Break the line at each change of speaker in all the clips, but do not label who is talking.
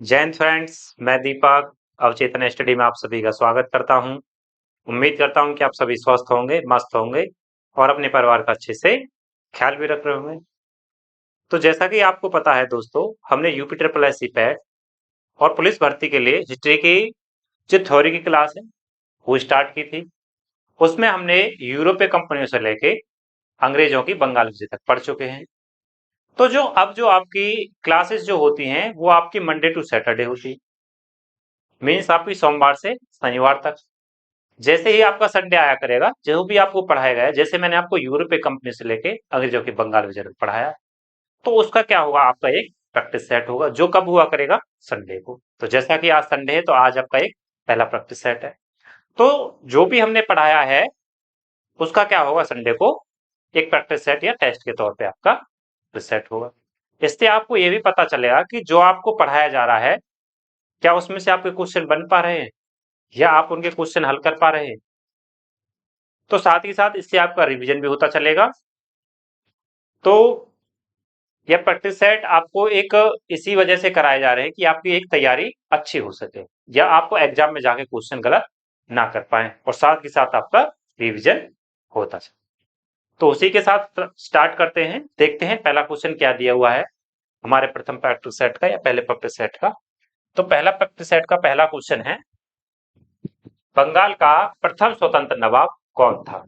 जय हिंद फ्रेंड्स, मैं दीपक अवचेतन स्टडी में आप सभी का स्वागत करता हूं। उम्मीद करता हूं कि आप सभी स्वस्थ होंगे, मस्त होंगे और अपने परिवार का अच्छे से ख्याल भी रख रहे होंगे। तो जैसा कि आपको पता है दोस्तों, हमने UP triple S C PET और पुलिस भर्ती के लिए हिस्ट्री की जो थ्योरी की क्लास है वो स्टार्ट की थी। उसमें हमने यूरोपीय कंपनियों से लेके अंग्रेजों की बंगाल विजय तक पढ़ चुके हैं। तो जो आपकी क्लासेस जो होती हैं वो आपकी मंडे टू सैटरडे होती है, मीन्स आपकी सोमवार से शनिवार तक। जैसे ही आपका संडे आया करेगा, जो भी आपको पढ़ाया गया है, जैसे मैंने आपको यूरोपीय कंपनी से लेके अंग्रेजों की बंगाल विजय तक पढ़ाया, तो उसका क्या होगा, आपका एक प्रैक्टिस सेट होगा जो कब हुआ करेगा, संडे को। तो जैसा कि आज संडे है तो आज आपका एक पहला प्रैक्टिस सेट है। तो जो भी हमने पढ़ाया है उसका क्या होगा, संडे को एक प्रैक्टिस सेट या टेस्ट के तौर पे आपका सेट होगा। इससे आपको ये भी पता चलेगा कि जो आपको पढ़ाया जा रहा है, क्या उसमें से आपके क्वेश्चन बन पा रहे हैं या आप उनके क्वेश्चन हल कर पा रहे हैं। तो साथ ही साथ इससे आपका रिवीजन भी होता चलेगा। तो यह प्रैक्टिस सेट आपको एक इसी वजह से कराए जा रहे हैं कि आपकी एक तैयारी अच्छी हो सके या आपको एग्जाम में जाके क्वेश्चन गलत ना कर पाए और साथ ही साथ आपका रिवीजन होता चले। तो उसी के साथ स्टार्ट करते हैं, देखते हैं पहला क्वेश्चन क्या दिया हुआ है हमारे प्रथम प्रैक्टिस सेट का या पहले प्रैक्टिस सेट का। तो पहला प्रैक्टिस सेट का पहला क्वेश्चन है, बंगाल का प्रथम स्वतंत्र नवाब कौन था?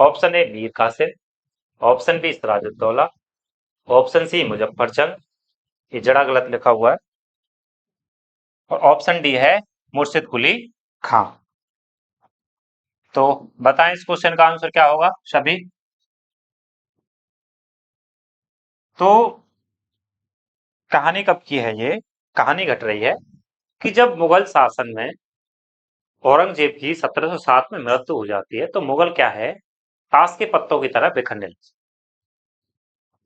Option A Mir Qasim, option B Sirajuddaulah, option C Muzaffar Jung, ये जड़ा गलत लिखा हुआ है, और ऑप्शन डी है मुर्शिद कुली खां। तो बताएं इस क्वेश्चन का आंसर क्या होगा सभी। तो कहानी कब की है, ये कहानी घट रही है कि जब मुगल शासन में औरंगजेब की 1707 में मृत्यु हो जाती है, तो मुगल क्या है, ताश के पत्तों की तरह बिखरने लगते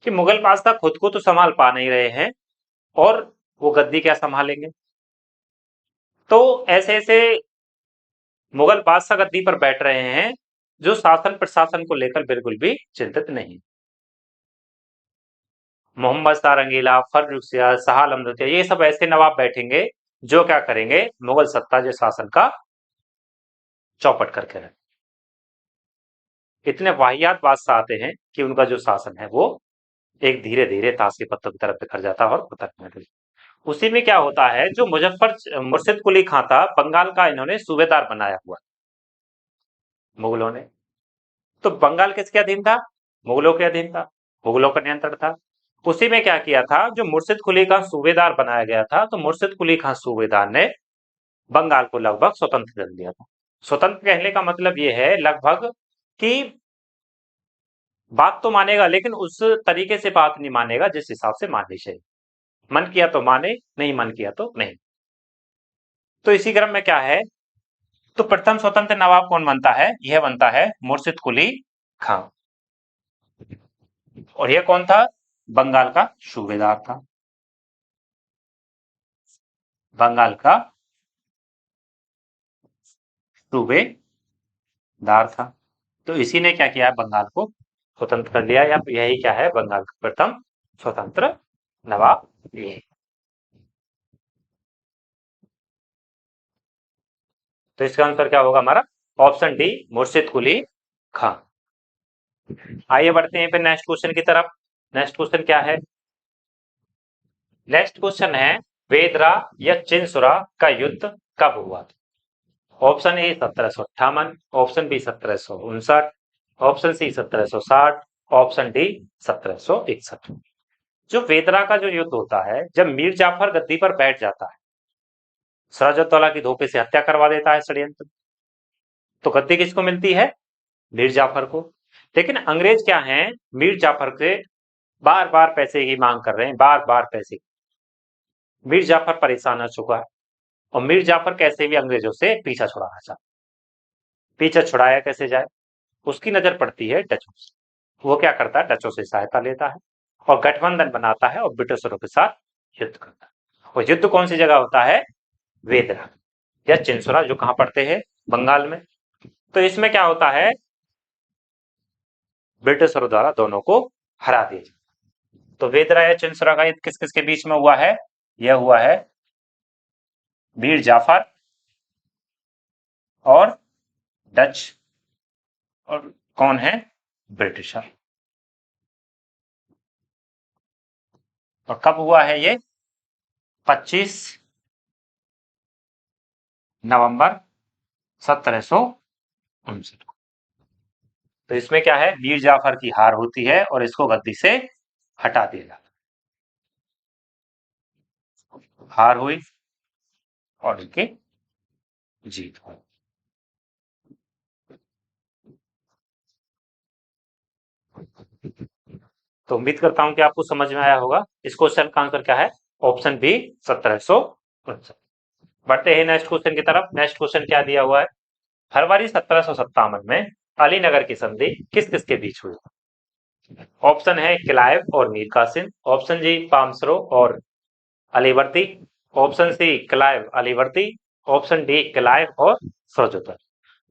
कि मुगल बादशाह खुद को तो संभाल पा नहीं रहे हैं और वो गद्दी क्या संभालेंगे। तो ऐसे ऐसे मुगल बादशाह गद्दी पर बैठ रहे हैं जो शासन प्रशासन को लेकर बिल्कुल भी चिंतित नहीं। मोहम्मद शाह रंगीला, फर्रुखसिया, शाह आलम द्वितीय, ये सब ऐसे नवाब बैठेंगे जो क्या करेंगे, मुगल सत्ता जो शासन का चौपट करके रहे। इतने वाहियात बादशाह आते हैं कि उनका जो शासन है वो एक धीरे धीरे ताश के पत्तों की तरफ बिखर जाता है और पतन होने लगता है। उसी में क्या होता है, जो मुर्शिद कुली खां था, बंगाल का इन्होंने सूबेदार बनाया हुआ मुगलों ने। तो बंगाल किसके अधीन था, मुगलों के अधीन था, मुगलों का नियंत्रण था। उसी में क्या किया था, जो मुर्शिद कुली खां सूबेदार बनाया गया था, तो मुर्शिद कुली खां सूबेदार ने बंगाल को लगभग स्वतंत्र कर दिया था। स्वतंत्र कहने का मतलब ये है लगभग कि बात तो मानेगा लेकिन उस तरीके से बात नहीं मानेगा जिस हिसाब से माननी चाहिए। मन किया तो माने, नहीं मन किया तो नहीं। तो इसी क्रम में क्या है, तो प्रथम स्वतंत्र नवाब कौन बनता है, यह बनता है मुर्शिद कुली खां। और यह कौन था, बंगाल का सूबेदार था, बंगाल का सूबेदार था। तो इसी ने क्या किया, बंगाल को स्वतंत्र कर लिया, या यही क्या है, बंगाल का प्रथम स्वतंत्र नवाब ये। तो इसका आंसर क्या होगा हमारा, ऑप्शन डी मुर्शिद कुली खां। आइए बढ़ते हैं फिर नेक्स्ट क्वेश्चन की तरफ। नेक्स्ट क्वेश्चन क्या है, नेक्स्ट क्वेश्चन है, वेदरा या चिनसुरा का युद्ध कब हुआ था? Option A 1758, option B 1759, option C 1760, option D 1761। जो वेदरा का जो युद्ध होता है, जब मीर जाफर गद्दी पर बैठ जाता है, सिराजुद्दौला की धोखे से हत्या करवा देता है षड्यंत्र, तो गद्दी किसको मिलती है, मीर जाफर को। लेकिन अंग्रेज क्या है, मीर जाफर से बार बार पैसे की मांग कर रहे हैं, बार बार पैसे। मीर जाफर परेशान हो चुका है और मीर जाफर कैसे भी अंग्रेजों से पीछा छुड़ाना चाहता। पीछा छुड़ाया कैसे जाए, उसकी नजर पड़ती है डचों से। वो क्या करता है, डचों से सहायता लेता है और गठबंधन बनाता है और ब्रिटिशरों के साथ युद्ध करता है। और युद्ध कौन सी जगह होता है, वेदरा या चिंसुरा, जो कहां पड़ते हैं, बंगाल में। तो इसमें क्या होता है, ब्रिटिशरों द्वारा दोनों को हरा दिया। तो वेदरा या चिंसुरा का युद्ध किस किस के बीच में हुआ है, यह हुआ है मीर जाफर और डच, और कौन है? ब्रिटिशर। और कब हुआ है ये? 25 नवंबर 1759। तो इसमें क्या है, मीर जाफर की हार होती है और इसको गद्दी से हटा दिया जाता है। हार हुई और इनकी जीत हुई। तो उम्मीद करता हूं कि आपको समझ में आया होगा। इस क्वेश्चन का आंसर क्या है? Option B, 1759। बढ़ते हैं नेक्स्ट क्वेश्चन की तरफ। नेक्स्ट क्वेश्चन क्या दिया हुआ है? फरवरी 1757 में अलीनगर की संधि किस किस के बीच हुई? ऑप्शन है क्लाइव और मीर कासिम, ऑप्शन जी पामसरो और Alivardi, option C Clive Alivardi, option D Clive और सरोजोदर।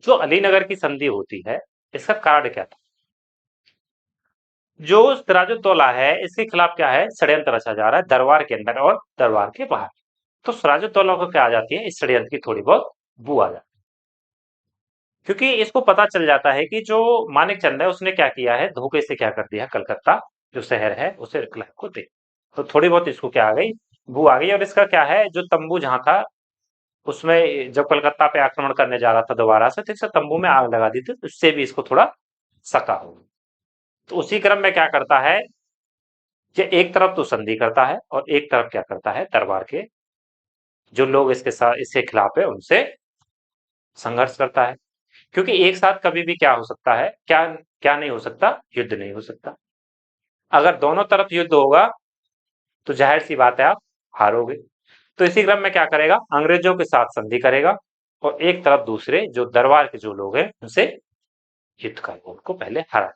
जो अलीनगर की संधि होती है, इसका कारण क्या था? जो सिराजुद्दौला है, इसके खिलाफ क्या है, षड्यंत्र रचा जा रहा है दरबार के अंदर और दरबार के बाहर। तो सिराजुद्दौला को क्या आ जाती है, इस षड्यंत्र की थोड़ी बहुत बू आ जाती है, क्योंकि इसको पता चल जाता है कि जो मानिक चंद है उसने क्या किया है, धोखे से क्या कर दिया, कलकत्ता जो शहर है उसे क्लाइव को दे। तो थोड़ी बहुत इसको क्या आ गई, बू आ गई। और इसका क्या है, जो तंबू जहां था उसमें जब कलकत्ता पे आक्रमण करने जा रहा था दोबारा से, तो इससे तंबू में आग लगा दी थी, तो इससे भी इसको थोड़ा सका हो। तो उसी क्रम में क्या करता है, ये एक तरफ तो संधि करता है और एक तरफ क्या करता है, दरबार के जो लोग इसके साथ इसके खिलाफ है उनसे संघर्ष करता है। क्योंकि एक साथ कभी भी क्या हो सकता है, क्या क्या नहीं हो सकता, युद्ध नहीं हो सकता। अगर दोनों तरफ युद्ध होगा तो जाहिर सी बात है आप हारोगे। तो इसी क्रम में क्या करेगा, अंग्रेजों के साथ संधि करेगा और एक तरफ दूसरे जो दरबार के जो लोग हैं उनसे युद्ध करेगा, उनको पहले हरा।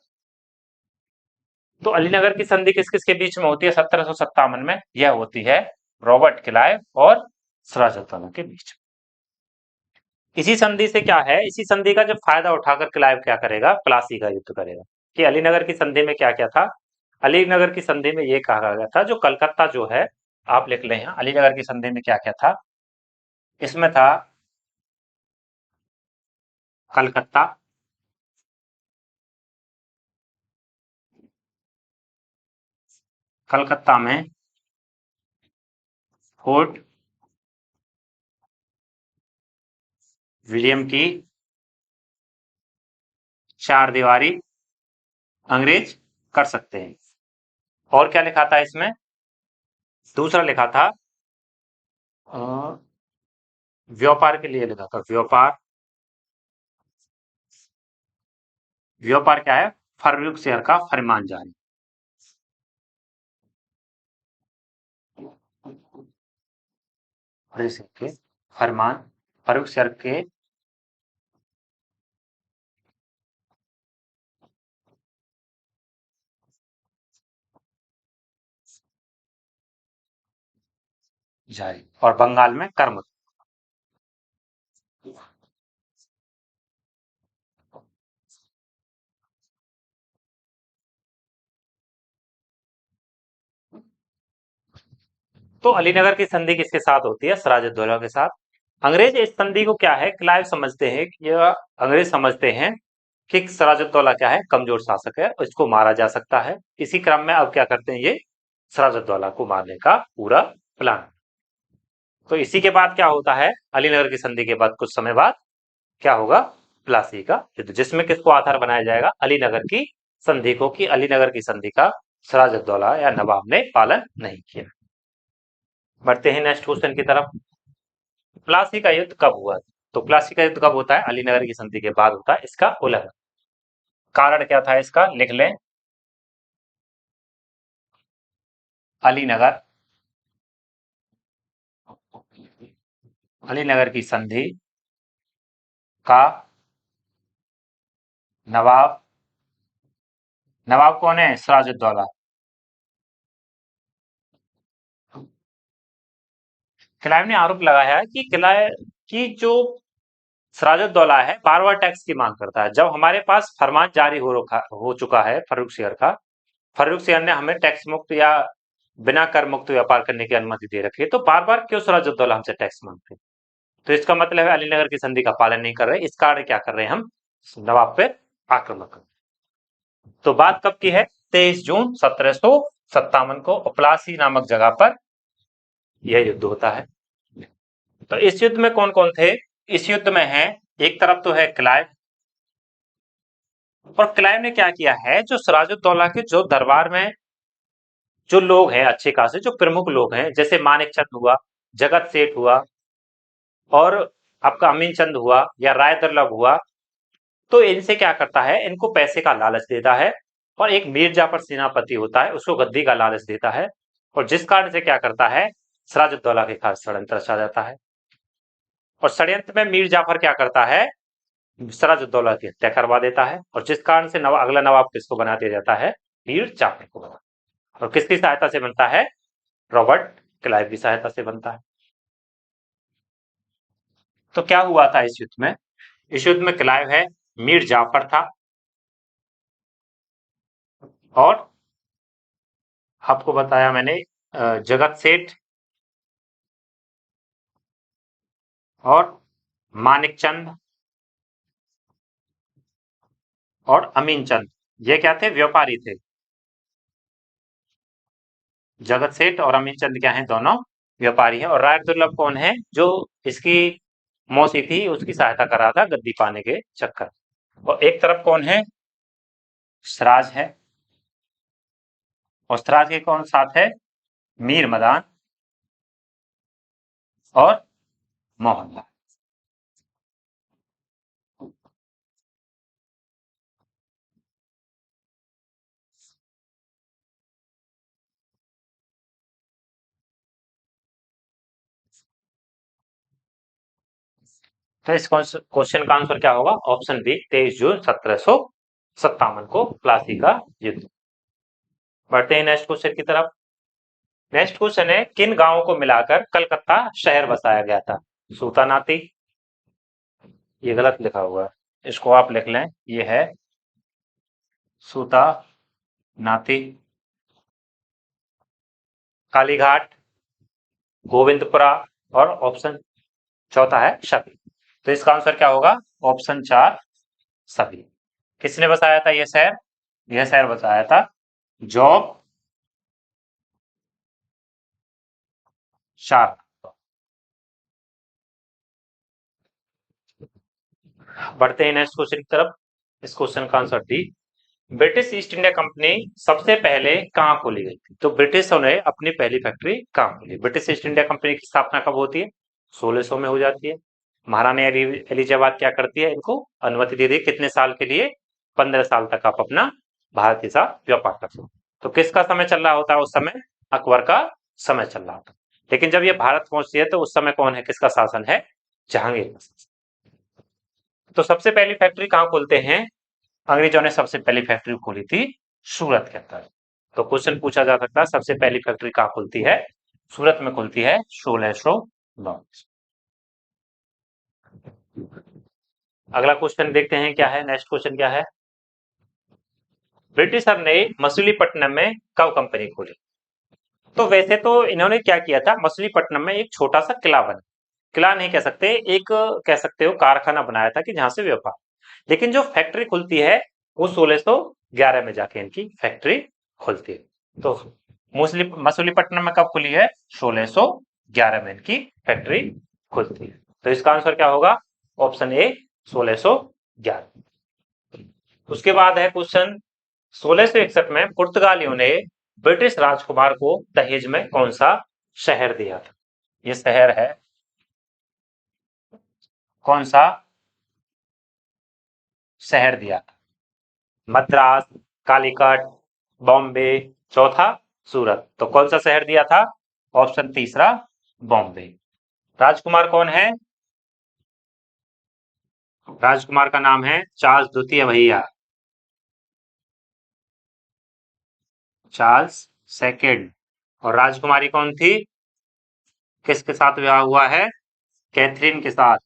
तो अलीनगर की संधि किस किस के बीच में होती है 1757 में? यह होती है रॉबर्ट क्लाइव और सिराजुद्दौला के बीच। इसी संधि से क्या है, इसी संधि का जब फायदा उठाकर क्लाइव क्या करेगा, प्लासी का युद्ध करेगा। कि अलीनगर की संधि में क्या क्या था, अलीनगर की संधि में यह कहा गया था, जो कलकत्ता जो है, आप लिख लें, अलीनगर की संधि में क्या क्या था, इसमें था कलकत्ता, कलकत्ता में फोर्ट विलियम की चार दीवारी अंग्रेज कर सकते हैं। और क्या लिखा था इसमें, दूसरा लिखा था अ, व्यापार के लिए लिखा था, व्यापार, व्यापार क्या है, फर्रुख शेयर का फरमान जारी। के फरमान, फर्रुख शेयर के जारी, और बंगाल में कर्म। तो अलीनगर की संधि किसके साथ होती है, सिराजुद्दौला के साथ। अंग्रेज इस संधि को क्या है, क्लाइव समझते हैं कि अंग्रेज समझते हैं कि सिराजुद्दौला क्या है, कमजोर शासक है, इसको मारा जा सकता है। इसी क्रम में अब क्या करते हैं, ये सिराजुद्दौला को मारने का पूरा प्लान। तो इसी के बाद क्या होता है, अलीनगर की संधि के बाद कुछ समय बाद क्या होगा, प्लासी का युद्ध, जिसमें किसको आधार बनाया जाएगा, अलीनगर की संधि को, कि अलीनगर की संधि का सिराजुद्दौला या नवाब ने पालन नहीं किया। बढ़ते हैं नेक्स्ट क्वेश्चन की तरफ। प्लासी का युद्ध कब हुआ? तो प्लासी का युद्ध कब होता है, अलीनगर की संधि के बाद होता है। इसका उल्लंघन, कारण क्या था इसका, लिख लें, अलीनगर, अलीनगर की संधि का नवाब, नवाब कौन है, सिराजुद्दौला। क्लाइव ने आरोप लगाया है कि क्लाइव की जो सिराजुद्दौला है बार बार टैक्स की मांग करता है। जब हमारे पास फरमान जारी हो चुका है फर्रुख शेयर का, फर्रुख शेयर ने हमें टैक्स मुक्त या बिना कर मुक्त व्यापार करने की अनुमति दे रखी है, तो बार बार क्यों सिराजुद्दौला हमसे टैक्स मांगते हैं? तो इसका मतलब है अलीनगर की संधि का पालन नहीं कर रहे, इस कारण क्या कर रहे हैं हम, नवाब पे आक्रमण कर। तो बात कब की है, 23 जून 1757 को प्लासी नामक जगह पर यह युद्ध होता है। तो इस युद्ध में कौन कौन थे, इस युद्ध में है, एक तरफ तो है क्लाइव, और क्लाइव ने क्या किया है, जो सिराजुद्दौला के जो दरबार में जो लोग हैं अच्छे खासे, जो प्रमुख लोग हैं, जैसे मानिक चंद हुआ, जगत सेठ हुआ, और आपका अमीन चंद हुआ या राय दुर्लभ हुआ, तो इनसे क्या करता है, इनको पैसे का लालच देता है, और एक मीर जाफर सेनापति होता है उसको गद्दी का लालच देता है, और जिस कारण से क्या करता है, सिराजुद्दौला के खास षड्यंत्र रचा जाता है। और षड्यंत्र में मीर जाफर क्या करता है, सिराजुद्दौला की हत्या करवा देता है, और जिस कारण से अगला नवाब किसको बना दिया जाता है, मीर जाफर को बना, और किसकी सहायता से बनता है, रॉबर्ट क्लाइव की सहायता से बनता है। तो क्या हुआ था इस युद्ध में, इस युद्ध में क्लाइव है, मीर जाफर था, और आपको बताया मैंने जगत सेठ और मानिक चंद और अमीन चंद, ये क्या थे, व्यापारी थे। जगत सेठ और अमीन चंद क्या हैं, दोनों व्यापारी हैं। और राय दुर्लभ कौन है, जो इसकी मौसी थी उसकी सहायता कर रहा था गद्दी पाने के चक्कर। और एक तरफ कौन है, सिराज है, और सिराज के कौन साथ है, मीर मदान और मोहनलाल। तो इस क्वेश्चन का आंसर क्या होगा, ऑप्शन बी, 23 जून 1757 को प्लासी का युद्ध। बढ़ते हैं नेक्स्ट क्वेश्चन की तरफ। नेक्स्ट क्वेश्चन है, किन गांवों को मिलाकर कलकत्ता शहर बसाया गया था, सूतानाती, ये गलत लिखा हुआ है, इसको आप लिख लें, ये है सूता नाती, कालीघाट, गोविंदपुरा, और ऑप्शन चौथा है सभी। तो इसका आंसर क्या होगा, ऑप्शन 4 सभी। किसने बसाया था यह शहर बसाया था जॉब शार्प। बढ़ते हैं नेक्स्ट क्वेश्चन की तरफ। इस क्वेश्चन का answer D, British east India company सबसे पहले कहां खोली गई थी, तो ब्रिटिशों ने अपनी पहली फैक्ट्री कहां खोली, ब्रिटिश ईस्ट इंडिया कंपनी की स्थापना कब होती है, 1600 में हो जाती है। महारानी एलिजाबाद क्या करती है, इनको अनुमति दे दी, कितने साल के लिए, 15 साल तक आप अपना भारत के साथ व्यापार कर सकते। तो किसका समय चल रहा होता है उस समय, अकबर का समय चल रहा होता है। लेकिन जब ये भारत पहुंचती है तो उस समय कौन है, किसका शासन है, जहांगीर का शासन। तो सबसे पहली फैक्ट्री कहां खोलते हैं, अंग्रेजों ने सबसे पहली फैक्ट्री खोली थी सूरत के अंदर। तो क्वेश्चन पूछा जा सकता है, सबसे पहली फैक्ट्री कहां खुलती है, सूरत में खुलती है 1609। अगला क्वेश्चन देखते हैं क्या है, नेक्स्ट क्वेश्चन क्या है, ब्रिटिशर ने मछलीपट्टनम में कब कंपनी खोली। तो वैसे तो इन्होंने क्या किया था, मछलीपट्टनम में एक छोटा सा किला बना, किला नहीं कह सकते, एक कह सकते हो कारखाना बनाया था कि जहां से व्यापार, लेकिन जो फैक्ट्री खुलती है वो 1611 में जाके इनकी फैक्ट्री खुलती है। तो मछलीपट्टनम में कब खुली है, 1611 में इनकी फैक्ट्री खुलती है। तो इसका आंसर क्या होगा, ऑप्शन ए, 1611। उसके बाद है क्वेश्चन, 1661 में पुर्तगालियों ने ब्रिटिश राजकुमार को दहेज में कौन सा शहर दिया था, ये शहर है कौन सा शहर दिया था, मद्रास, कालीकट, बॉम्बे, चौथा सूरत। तो कौन सा शहर दिया था, ऑप्शन तीसरा बॉम्बे। राजकुमार कौन है, राजकुमार का नाम है चार्ल्स द्वितीय भैया, चार्ल्स सेकेंड। और राजकुमारी कौन थी, किसके साथ विवाह हुआ है, कैथरीन के साथ।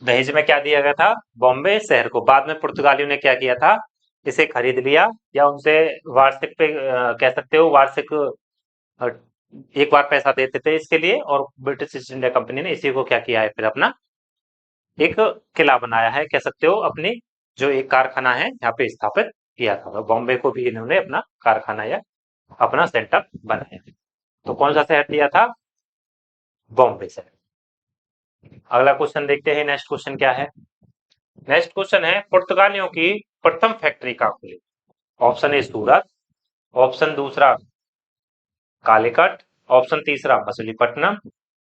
दहेज में क्या दिया गया था, बॉम्बे शहर को। बाद में पुर्तगालियों ने क्या किया था, इसे खरीद लिया, या उनसे वार्षिक पे कह सकते हो वार्षिक और एक बार पैसा देते थे इसके लिए, और ब्रिटिश ईस्ट इंडिया कंपनी ने इसी को क्या किया है, फिर अपना एक किला बनाया है, कह सकते हो अपनी जो एक कारखाना है यहाँ पे स्थापित किया था। बॉम्बे को भी इन्होंने अपना कारखाना या अपना सेंटर बनाया। तो कौन सा शहर दिया था? बॉम्बे शहर। अगला क्वेश्चन देखते हैं, नेक्स्ट क्वेश्चन क्या है। नेक्स्ट क्वेश्चन है, पुर्तगालियों की प्रथम फैक्ट्री कहाँ खुली? ऑप्शन ए सूरत, ऑप्शन दूसरा कालीकट, ऑप्शन तीसरा मछलीपट्टनम,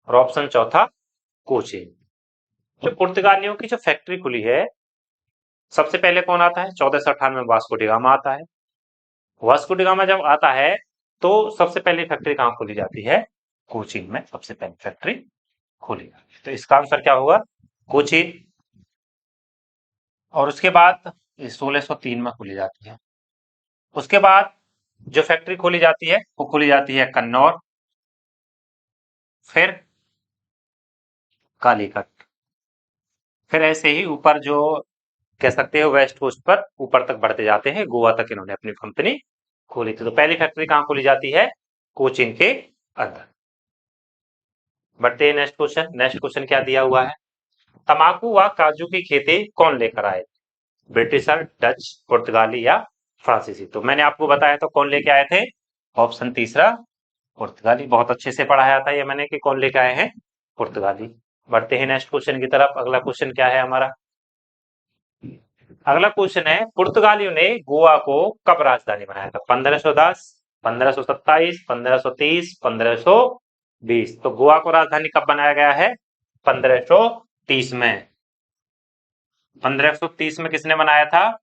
और ऑप्शन चौथा कोचीन। जो पुर्तगालियों की जो फैक्ट्री खुली है, सबसे पहले कौन आता है? 1498 में वास्को डी गामा आता है। वास्को डी गामा जब आता है तो सबसे पहली फैक्ट्री कहाँ खोली जाती है? कोचीन में सबसे पहली फैक्ट्री खोली जाती है। तो इसका आंसर क्या होगा? कोचीन। और उसके बाद 1603 में खोली जाती है। उसके बाद जो फैक्ट्री खोली जाती है वो खोली जाती है कन्नौर, फिर कालीकट, फिर ऐसे ही ऊपर जो कह सकते हो वेस्ट कोस्ट पर ऊपर तक बढ़ते जाते हैं, गोवा तक इन्होंने अपनी कंपनी खोली थी। तो पहली फैक्ट्री कहाँ खोली जाती है? कोचीन के अंदर। बढ़ते हैं नेक्स्ट क्वेश्चन। नेक्स्ट क्वेश्चन क्या दिया हुआ है? तंबाकू व काजू की खेती कौन लेकर आए? ब्रिटिशर, डच, पुर्तगाली या फ्रांसीसी? तो मैंने आपको बताया तो कौन लेके आए थे? ऑप्शन तीसरा पुर्तगाली। बहुत अच्छे से पढ़ाया था ये मैंने कि कौन लेके आए हैं? पुर्तगाली। बढ़ते हैं नेक्स्ट क्वेश्चन की तरफ। अगला क्वेश्चन क्या है हमारा? अगला क्वेश्चन है, पुर्तगालियों ने गोवा को कब राजधानी बनाया था? 1510, 1527, 1530, 1520? तो गोवा को राजधानी कब बनाया गया है? 1530 में। 1530 में किसने बनाया था?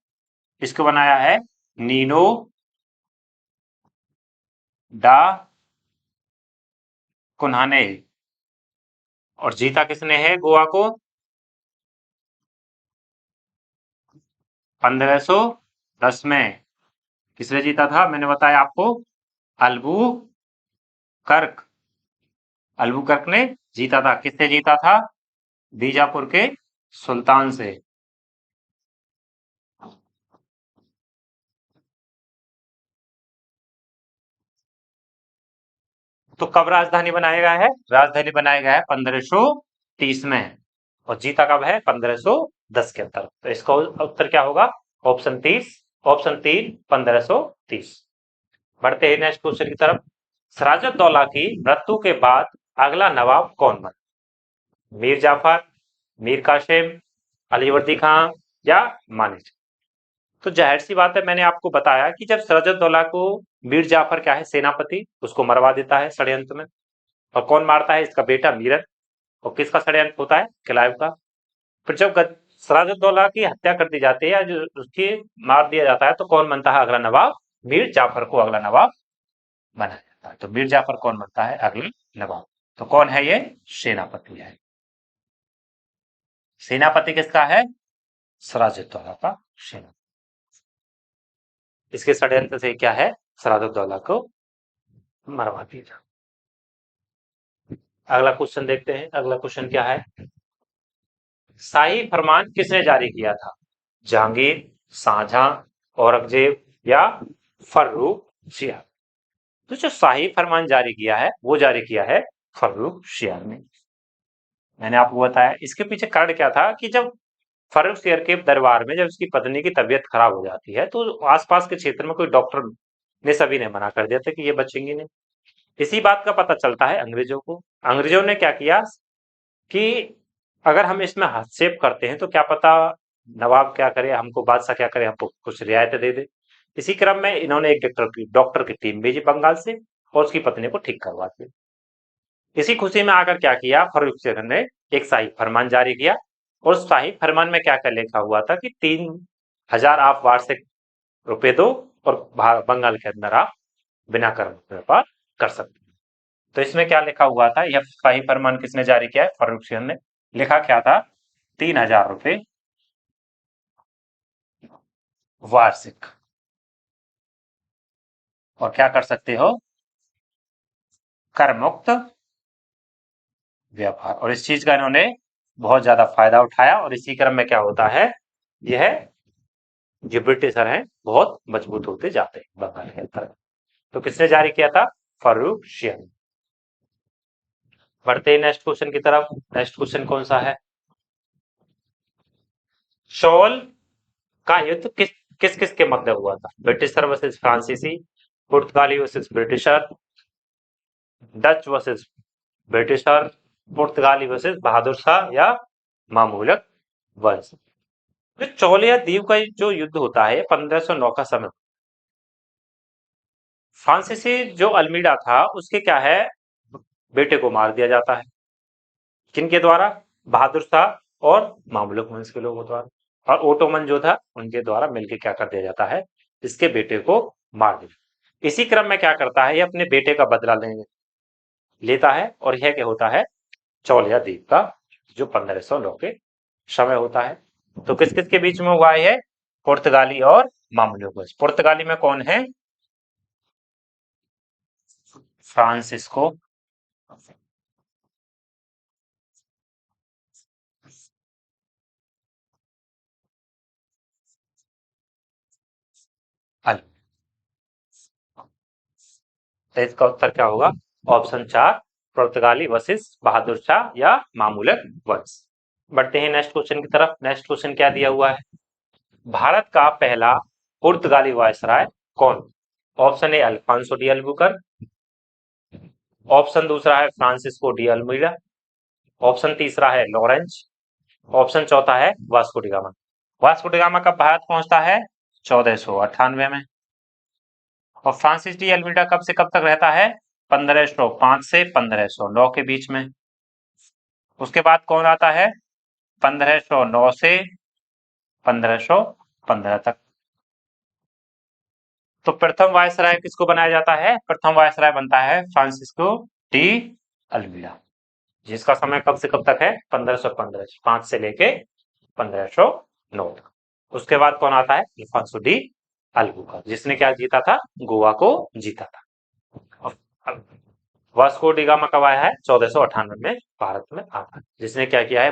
इसको बनाया है नीनो डा कुन्हाने। और जीता किसने है गोवा को? 1510 में। किसने जीता था? मैंने बताया आपको, अल्बू कर्क। अल्बुकर्क ने जीता था। किससे जीता था? बीजापुर के सुल्तान से। तो कब राजधानी बनाया गया है? राजधानी बनाया गया है 1530 में। और जीता कब है? 1510 के अंदर। तो इसका उत्तर क्या होगा? Option 30, option 3, 1530। बढ़ते हैं नेक्स्ट क्वेश्चन की तरफ। सिराजुद्दौला की मृत्यु के बाद अगला नवाब कौन बना? मीर जाफर, मीर कासिम, अलीवर्दी खां या मानिक? तो जाहिर सी बात है, मैंने आपको बताया कि जब सिराजुद्दौला को मीर जाफर क्या है, सेनापति, उसको मरवा देता है षड्यंत्र में। और कौन मारता है? इसका बेटा मीरन। और किसका षड्यंत्र होता है? क्लाइव का। फिर जब सिराजुद्दौला की हत्या कर दी जाती है या जो उसकी मार दिया जाता है, तो कौन बनता है अगला नवाब? मीर जाफर को अगला नवाब बनाया जाता है। तो मीर जाफर कौन बनता है अगला नवाब? तो कौन है ये? सेनापति है। सेनापति किसका है? सिराजुद्दौला का सेनापति। इसके षड्यंत्र से क्या है? सिराजुद्दौला को मरवा दिया। अगला क्वेश्चन देखते हैं। अगला क्वेश्चन क्या है? शाही फरमान किसने जारी किया था? जहांगीर, शाहजहां, औरंगजेब या फर्रुखशियार? तो जो शाही फरमान जारी किया है वो जारी किया है फर्रुखशियार ने। मैंने आपको बताया इसके पीछे कारण क्या था कि जब फर्रुखशियार के दरबार में जब उसकी पत्नी की तबीयत खराब हो जाती है तो आसपास के क्षेत्र में कोई डॉक्टर ने सभी ने मना कर दिया था कि ये बचेंगी नहीं। इसी बात का पता चलता है अंग्रेजों को। अंग्रेजों ने क्या किया कि अगर हम इसमें हस्तक्षेप करते हैं तो क्या पता नवाब क्या करे, हमको बादशाह क्या करे, हमको कुछ रियायतें दे दे। इसी क्रम में इन्होंने एक डॉक्टर की टीम भेजी बंगाल से और उसकी पत्नी को ठीक करवा दिया। इसी खुशी में आकर क्या किया, फर्रुख ने एक शाही फरमान जारी किया। और उस शाही फरमान में क्या कर लिखा हुआ था कि 3000 आप वार्षिक रुपए दो और बंगाल के अंदर आप बिना कर व्यापार कर सकते हैं। तो इसमें क्या लिखा हुआ था? यह शाही फरमान किसने जारी किया है? फर्रुख ने। लिखा क्या था? 3000 रुपए वार्षिक, और क्या कर सकते हो? कर मुक्त व्यापार। और इस चीज का इन्होंने बहुत ज्यादा फायदा उठाया। और इसी क्रम में क्या होता है, यह जो ब्रिटिशर हैं बहुत मजबूत होते जाते हैं बंगाल के अंदर। तो किसने जारी किया था? फर्रुशियन। बढ़ते हैं नेक्स्ट क्वेश्चन की तरफ। नेक्स्ट क्वेश्चन कौन सा है? चोल का युद्ध किस किस किस के मध्य हुआ था? ब्रिटिशर वर्सेस फ्रांसीसी, पुर्तगाली versus britisher, Dutch versus britisher, पुर्तगाली वर्सेस बहादुर शाह या मामूलक वंश। जो चौलिया द्वीप का जो युद्ध होता है 1509 का समय। फ्रांसीसी जो अल्मीडा था उसके क्या है, बेटे को मार दिया जाता है। किनके द्वारा? बहादुर शाह और मामलुक वंश के लोगों द्वारा। और ओटोमन जो था उनके द्वारा मिलकर क्या कर दिया जाता है, इसके बेटे को मार दिया। इसी क्रम में क्या करता है, ये अपने बेटे का बदला लेता है और यह क्या होता है, चौलिया द्वीप का जो 1509 के समय होता है। तो किस किस के बीच में हुआ है? पुर्तगाली और मामलुक वंश। पुर्तगाली में कौन है? फ्रांसिस्को अल। तो इसका उत्तर क्या होगा? ऑप्शन 4, पुर्तगाली वर्सेस बहादुर शाह या मामूलक वंश। बढ़ते हैं नेक्स्ट क्वेश्चन की तरफ। नेक्स्ट क्वेश्चन क्या दिया हुआ है? भारत का पहला पुर्तगाली वायसराय कौन? Option A Afonso de Albuquerque, option दूसरा है फ्रांसिस्को डी अल्मीडा, ऑप्शन तीसरा है लॉरेंस, ऑप्शन चौथा है Vasco D gamma. Vasco D gamma कब भारत पहुंचता है? 1498 में। और फ्रांसिस डी अल्मीडा कब से कब तक रहता है? 1505 से 1509 के बीच में। उसके बाद कौन आता है? 1509 से 1515 तक। तो प्रथम वायसराय किसको बनाया जाता है? प्रथम वायसराय बनता है फ्रांसिस्को डी अल्मीडा, जिसका समय कब से कब तक है? 1515 से लेके 1509 तक। उसके बाद कौन आता है? अल्फांसो डी अल्बुकर्क, जिसने क्या जीता था? गोवा को जीता था। वास्को डी गामा कब आया है? 1498 में भारत में आता है, जिसने क्या किया है?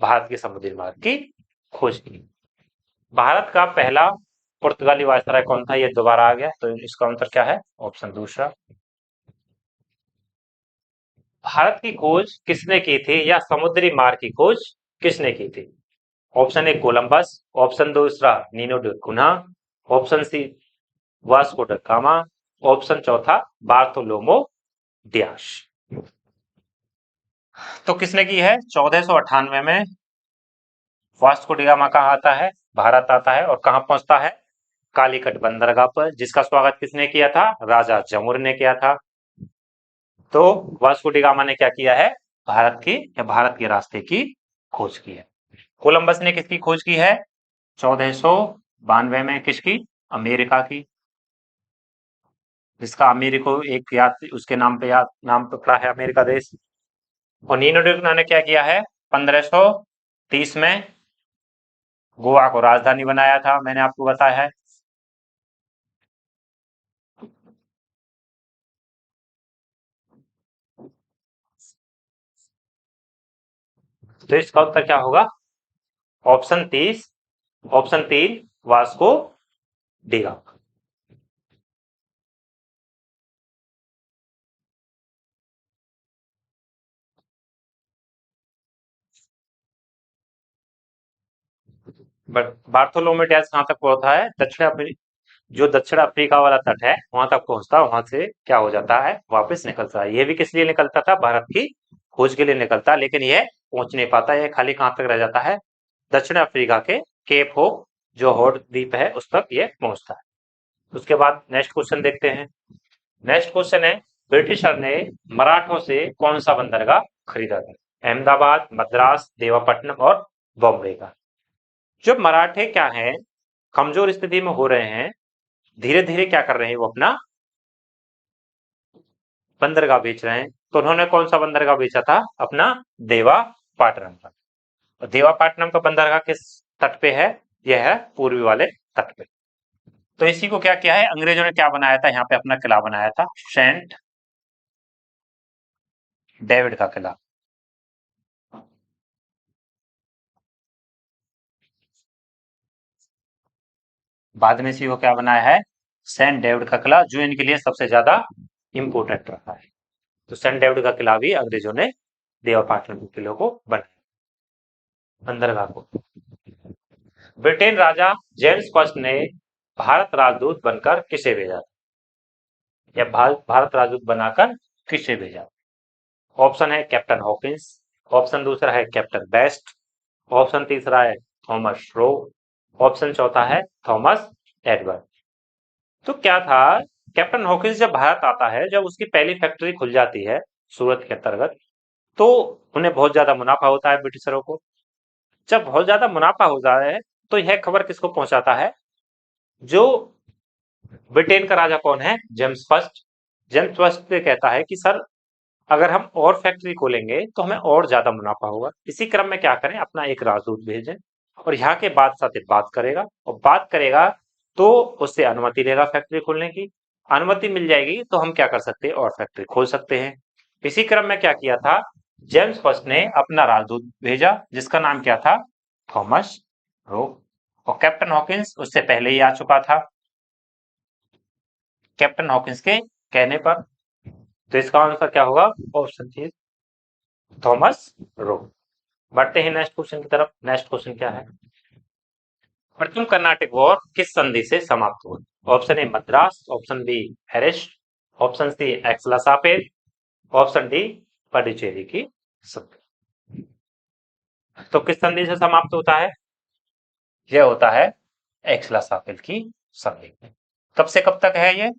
भारत के समुद्री मार्ग की खोज की। भारत का पहला पुर्तगाली वायसराय कौन था? ये दोबारा आ गया, तो इसका उत्तर क्या है? ऑप्शन दूसरा। भारत की खोज किसने की थी, या समुद्री मार्ग की खोज किसने की थी? ऑप्शन ए कोलंबस, ऑप्शन दूसरा Nuno de Cunha, option C Vasco da Gama, option चौथा बार्थोलोमो डियास। तो किसने की है? 1498 में वास्को डी गामा कहाँ आता है? भारत आता है। और कहाँ पहुंचता है? कालीकट बंदरगाह पर, जिसका स्वागत किसने किया था? राजा जमुर ने किया था। तो वास्को डी गामा ने क्या किया है? भारत के रास्ते की खोज की है। कोलंबस ने किसकी खोज की है? 1492 में। किसकी? अमेरिका की, जिसका अमेरिको एक याद उसके नाम पे पड़ा है, अमेरिका देश। और नीनो डी कुन्हा ने क्या किया है? 1530 में गोवा को राजधानी बनाया था, मैंने आपको बताया है। तो इसका उत्तर क्या होगा? Option 30, option 3 Vasco D gamma. But Bartholomew Diaz कहाँ तक पहुंचा है? जो दक्षिण अफ्रीका वाला तट है वहां तक पहुंचता, वहां से क्या हो जाता है? वापस निकलता है। ये भी किस लिए निकलता था? भारत की खोज के लिए निकलता, लेकिन यह पहुंच नहीं पाता। यह खाली कहां तक रह जाता है? दक्षिण अफ्रीका के केप होप जो हॉर्ड द्वीप है उस तक यह पहुंचता है। उसके बाद नेक्स्ट क्वेश्चन देखते हैं। नेक्स्ट क्वेश्चन है, ब्रिटिशर ने मराठों से कौन सा बंदरगाह खरीदा था? अहमदाबाद, मद्रास, देवापट्टनम और बॉम्बे का। जब मराठे क्या है, कमजोर स्थिति में हो रहे हैं, धीरे धीरे क्या कर रहे हैं, वो अपना बंदरगाह बेच रहे हैं। तो उन्होंने कौन सा बंदरगाह बेचा था? अपना देवापाटनम का। और देवापाटनम का बंदरगाह किस तट पे है? यह है पूर्वी वाले तट पे। तो इसी को क्या किया है, अंग्रेजों ने क्या बनाया था? यहाँ पे अपना किला बनाया था, सेंट डेविड का किला। बाद में इसी को क्या बनाया है? सेंट डेविड का किला, जो इनके लिए सबसे ज्यादा इम्पोर्टेंट रहा है। तो सेंट डेविड का किला भी अंग्रेजों ने देवापाटन के किले को बनाया, बंदरगाह को। ब्रिटेन राजा जेम्स फर्स्ट ने भारत राजदूत बनकर किसे भेजा, या भारत राजदूत बनाकर किसे भेजा? ऑप्शन है कैप्टन हॉकिंस, ऑप्शन दूसरा है कैप्टन बेस्ट, ऑप्शन तीसरा है थॉमस रो, ऑप्शन चौथा है थॉमस एडवर्ड। तो क्या था, कैप्टन हॉकिंस जब भारत आता है, जब उसकी पहली फैक्ट्री खुल जाती है सूरत के अंतर्गत, तो उन्हें बहुत ज्यादा मुनाफा होता है ब्रिटिशरों को। जब बहुत ज्यादा मुनाफा हो जाता है, तो यह खबर किसको पहुंचाता है? जो ब्रिटेन का राजा कौन है? James first. जेम्स फर्स्ट से कहता है कि सर, अगर हम और फैक्ट्री खोलेंगे तो हमें और ज्यादा मुनाफा होगा। इसी क्रम में क्या करें, अपना एक राजदूत भेजें और यहाँ के बादशाह से बात करेगा, और बात करेगा तो उससे अनुमति लेगा फैक्ट्री खोलने की। अनुमति मिल जाएगी तो हम क्या कर सकते हैं, और फैक्ट्री खोल सकते हैं। इसी क्रम में क्या किया था, जेम्स फर्स्ट ने अपना राजदूत भेजा, जिसका नाम क्या था? Thomas Roe. और कैप्टन हॉकिंस उससे पहले ही आ चुका था, कैप्टन हॉकिंस के कहने पर। तो इसका आंसर क्या होगा? ऑप्शन थी थॉमस रो। बढ़ते हैं नेक्स्ट क्वेश्चन की तरफ। नेक्स्ट क्वेश्चन क्या है? प्रथम कर्नाटिक वॉर किस संधि से समाप्त हुआ? Option a Madras, option b एरेस्ट, option c Aix-la-Chapelle, option d Pondicherry की संधि। तो किस संधि से समाप्त होता है? यह होता है एक्सलासापेल की संधि। कब से कब तक है ये?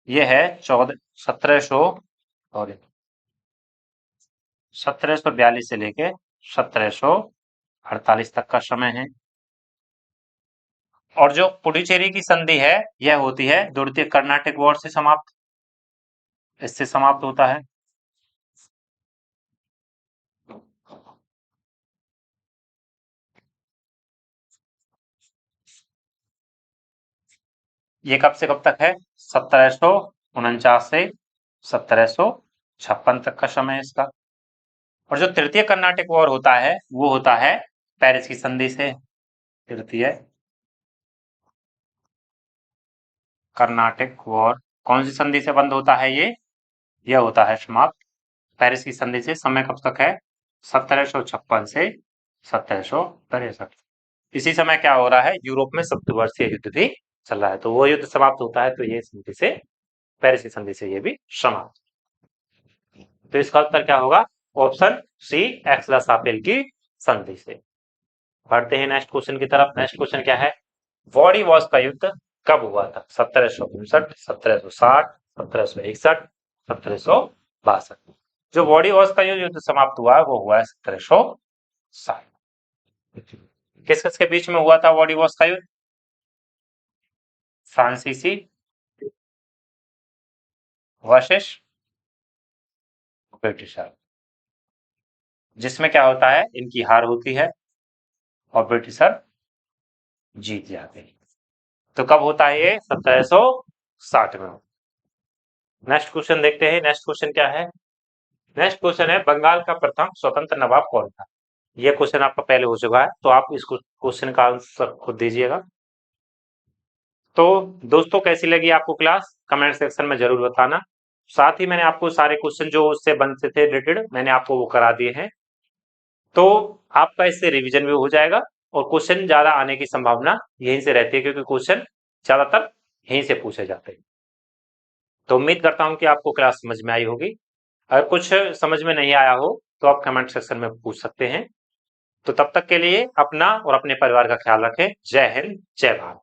ये है 1742 से लेके 1748 तक का समय है। और जो पुडुचेरी की संधि है, यह होती है द्वितीय कर्नाटिक वॉर से समाप्त, इससे समाप्त होता है। ये कब से कब तक है? 1749 से 1756 तक का समय है इसका। और जो तृतीय कर्नाटिक वॉर होता है, वो होता है पेरिस की संधि से। तृतीय कर्नाटिक वॉर कौन सी संधि से बंद होता है? यह होता है समाप्त पेरिस की संधि से। समय कब तक है? 1756 से 1763। इसी समय क्या हो रहा है, यूरोप में सप्तवर्षीय युद्ध भी चल रहा है। तो वो युद्ध समाप्त होता है, तो ये संधि से, पेरिस की संधि से ये भी समाप्त। तो इसका उत्तर क्या होगा? ऑप्शन सी एक्सलासापेल की संधि से। बढ़ते हैं नेक्स्ट क्वेश्चन की तरफ। नेक्स्ट क्वेश्चन क्या है? वॉडी वॉश का युद्ध कब हुआ था? 1759, 1760, 1761, 1762। जो वॉडी वॉश का युद्ध समाप्त हुआ है, वो हुआ है 1760। किस किस के बीच में हुआ था वॉडी वॉश का युद्ध? फ्रांसीसी वर्सेस ब्रिटिशर, जिसमें क्या होता है, इनकी हार होती है और ब्रिटिशर जीत जाते हैं। तो कब होता है ये? 1760 में। नेक्स्ट क्वेश्चन देखते हैं। नेक्स्ट क्वेश्चन क्या है? नेक्स्ट क्वेश्चन है, बंगाल का प्रथम स्वतंत्र नवाब कौन था? यह क्वेश्चन आपका पहले हो चुका है, तो आप इस क्वेश्चन का आंसर खुद दीजिएगा। तो दोस्तों, कैसी लगी आपको क्लास? कमेंट सेक्शन में जरूर बताना। साथ ही मैंने आपको सारे क्वेश्चन जो उससे बनते थे रिलेटेड, मैंने आपको वो करा दिए हैं। तो आपका इससे रिवीजन भी हो जाएगा, और क्वेश्चन ज्यादा आने की संभावना यहीं से रहती है, क्योंकि क्वेश्चन ज्यादातर यहीं से पूछे जाते हैं। तो उम्मीद करता हूं कि आपको क्लास समझ में आई होगी। अगर कुछ समझ में नहीं आया हो, तो आप कमेंट सेक्शन में पूछ सकते हैं। तो तब तक के लिए अपना और अपने परिवार का ख्याल रखें। जय हिंद, जय भारत।